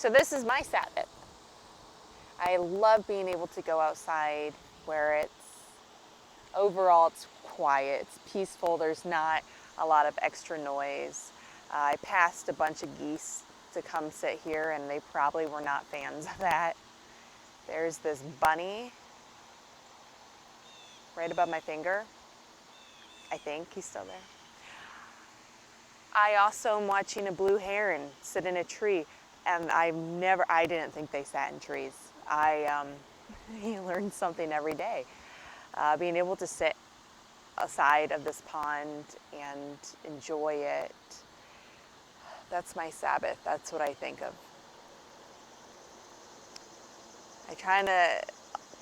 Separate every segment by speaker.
Speaker 1: So this is my Sabbath. I love being able to go outside where overall it's quiet, it's peaceful, there's not a lot of extra noise. I passed a bunch of geese to come sit here and they probably were not fans of that. There's this bunny right above my finger. I think he's still there. I also am watching a blue heron sit in a tree, and I didn't think they sat in trees. You learn something every day. Being able to sit aside of this pond and enjoy it, that's my Sabbath. That's what I think of. I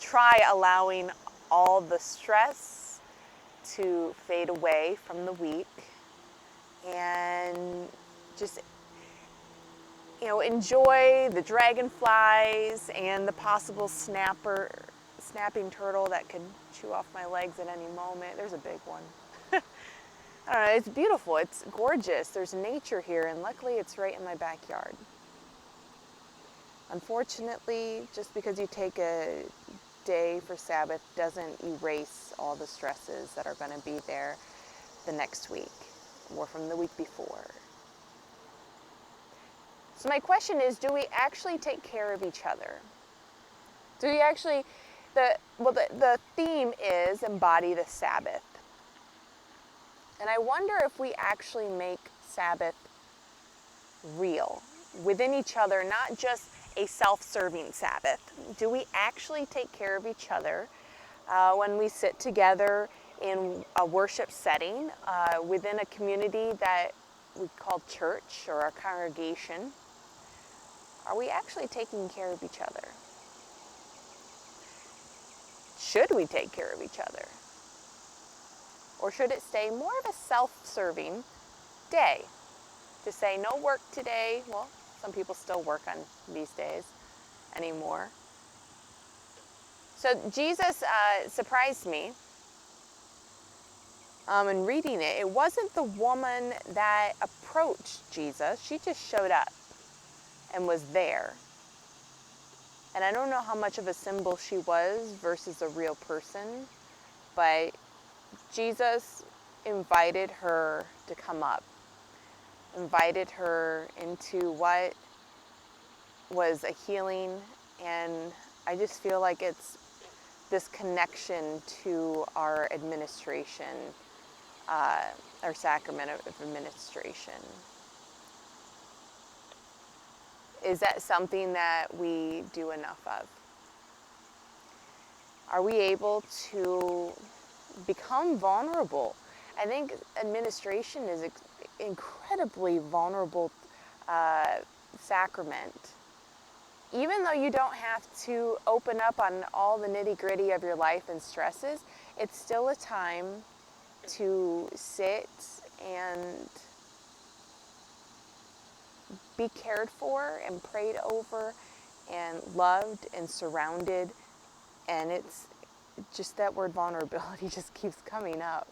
Speaker 1: try allowing all the stress to fade away from the week and just enjoy the dragonflies and the possible snapping turtle that could chew off my legs at any moment. There's a big one. I don't know, it's beautiful, it's gorgeous. There's nature here, and luckily it's right in my backyard. Unfortunately, just because you take a day for Sabbath doesn't erase all the stresses that are going to be there the next week or from the week before. So my question is, do we actually take care of each other? Do we actually, the theme is Embody the Sabbath. And I wonder if we actually make Sabbath real within each other, not just a self-serving Sabbath. Do we actually take care of each other when we sit together in a worship setting within a community that we call church or our congregation? Are we actually taking care of each other? Should we take care of each other? Or should it stay more of a self-serving day? To say no work today. Well, some people still work on these days anymore. So Jesus surprised me in reading it. It wasn't the woman that approached Jesus. She just showed up and was there. And I don't know how much of a symbol she was versus a real person, but Jesus invited her to come up, invited her into what was a healing, and I just feel like it's this connection to our administration, our sacrament of administration. Is that something that we do enough of? Are we able to become vulnerable? I think administration is an incredibly vulnerable sacrament. Even though you don't have to open up on all the nitty-gritty of your life and stresses, it's still a time to sit and be cared for and prayed over and loved and surrounded. And it's just that word vulnerability just keeps coming up.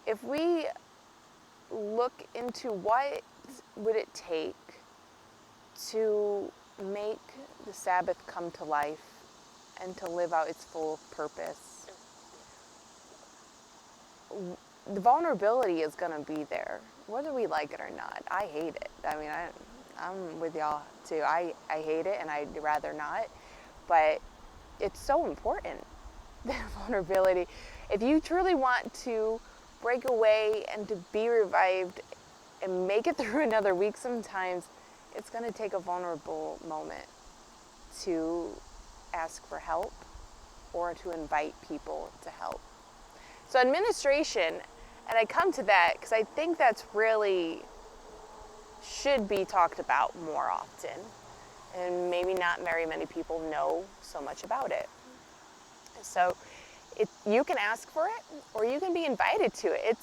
Speaker 1: If we look into what would it take to make the Sabbath come to life and to live out its full purpose, the vulnerability is going to be there, whether we like it or not. I hate it. I mean, I'm with y'all too. I hate it and I'd rather not, but it's so important, the vulnerability. If you truly want to break away and to be revived and make it through another week, sometimes it's going to take a vulnerable moment to ask for help or to invite people to help. So administration, and I come to that because I think that's really should be talked about more often, and maybe not very many people know so much about it. So you can ask for it or you can be invited to it.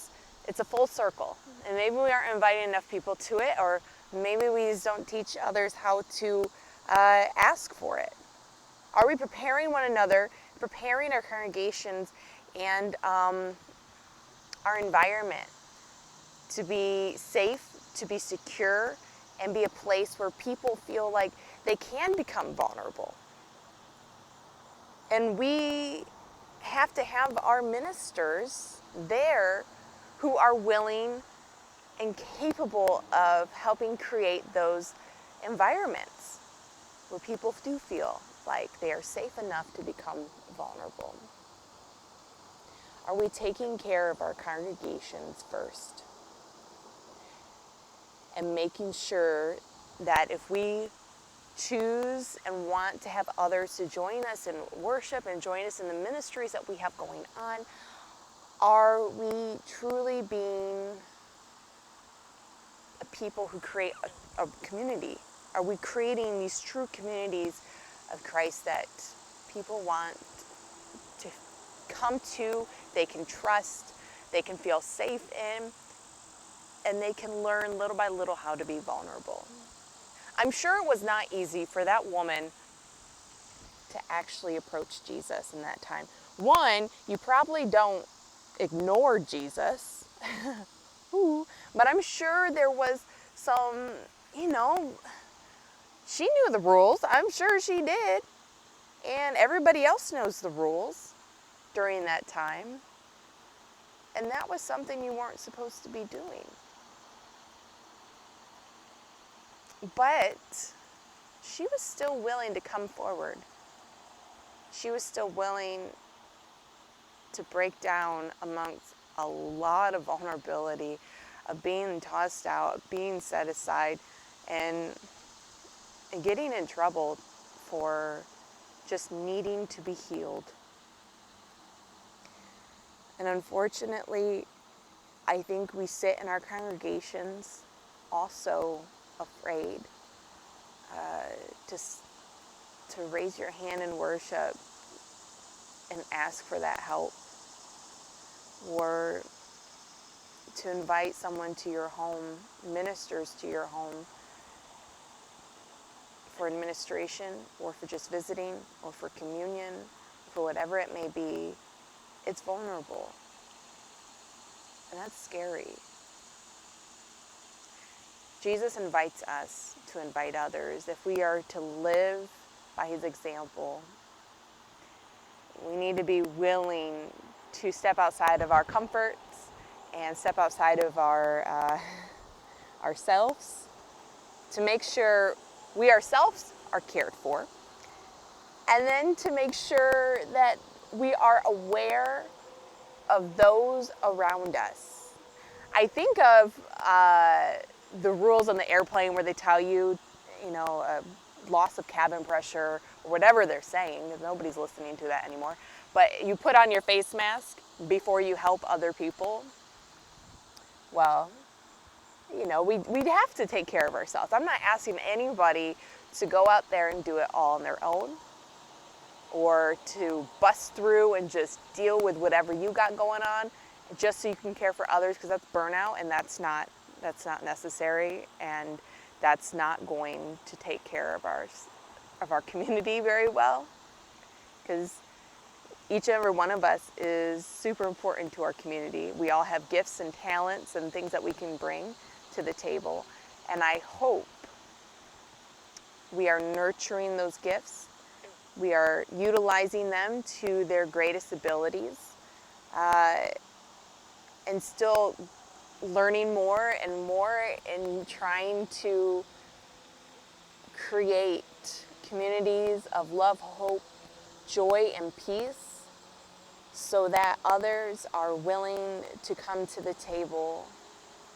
Speaker 1: It's a full circle, and maybe we aren't inviting enough people to it, or maybe we just don't teach others how to ask for it. Are we preparing one another, preparing our congregations and our environment to be safe, to be secure, and be a place where people feel like they can become vulnerable. And we have to have our ministers there who are willing and capable of helping create those environments where people do feel like they are safe enough to become vulnerable. Are we taking care of our congregations first? And making sure that if we choose and want to have others to join us in worship and join us in the ministries that we have going on, are we truly being a people who create a community? Are we creating these true communities of Christ that people want to come to, they can trust, they can feel safe in, and they can learn little by little how to be vulnerable? I'm sure it was not easy for that woman to actually approach Jesus in that time. One, you probably don't ignore Jesus, but I'm sure there was some, she knew the rules. I'm sure she did. And everybody else knows the rules during that time. And that was something you weren't supposed to be doing. But she was still willing to come forward. She was still willing to break down amongst a lot of vulnerability, of being tossed out, being set aside, and getting in trouble for just needing to be healed. And unfortunately, I think we sit in our congregations also afraid to raise your hand in worship and ask for that help, or to invite someone to your home, ministers to your home, for administration, or for just visiting, or for communion, for whatever it may be. It's vulnerable. And that's scary. Jesus invites us to invite others. If we are to live by his example, we need to be willing to step outside of our comforts and step outside of ourselves to make sure we ourselves are cared for, and then to make sure that we are aware of those around us. I think of the rules on the airplane where they tell you, loss of cabin pressure, or whatever they're saying. Nobody's listening to that anymore. But you put on your face mask before you help other people. Well, we'd have to take care of ourselves. I'm not asking anybody to go out there and do it all on their own, or to bust through and just deal with whatever you got going on just so you can care for others, because that's burnout, and that's not necessary, and that's not going to take care of our community very well, because each and every one of us is super important to our community. We all have gifts and talents and things that we can bring to the table, and I hope we are nurturing those gifts. We are utilizing them to their greatest abilities, and still learning more and more, and trying to create communities of love, hope, joy, and peace, so that others are willing to come to the table,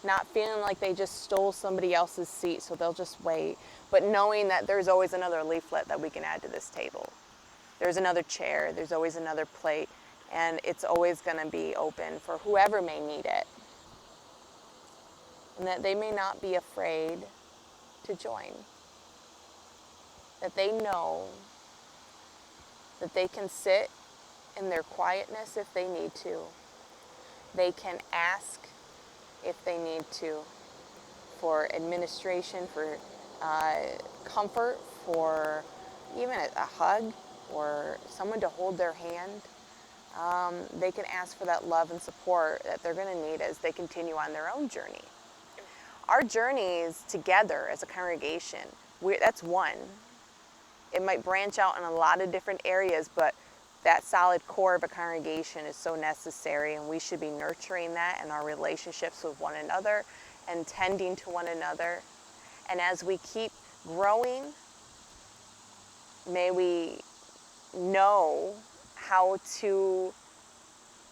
Speaker 1: not feeling like they just stole somebody else's seat, so they'll just wait, but knowing that there's always another leaflet that we can add to this table. There's another chair, there's always another plate, and it's always going to be open for whoever may need it. And that they may not be afraid to join. That they know that they can sit in their quietness if they need to. They can ask if they need to, for administration, for comfort, for even a hug, or someone to hold their hand. They can ask for that love and support that they're going to need as they continue on their own journey. Our journeys together as a congregation, that's one. It might branch out in a lot of different areas, but that solid core of a congregation is so necessary, and we should be nurturing that in our relationships with one another and tending to one another. And as we keep growing, may we know how to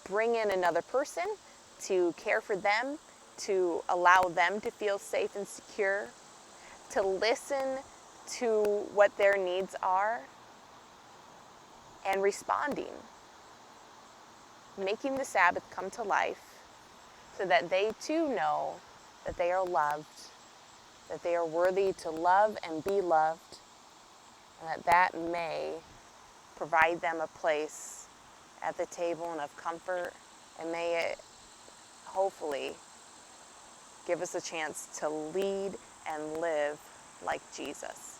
Speaker 1: bring in another person, to care for them, to allow them to feel safe and secure, to listen to what their needs are, and responding, making the Sabbath come to life so that they too know that they are loved, that they are worthy to love and be loved, and that may provide them a place at the table and of comfort, and may it hopefully give us a chance to lead and live like Jesus.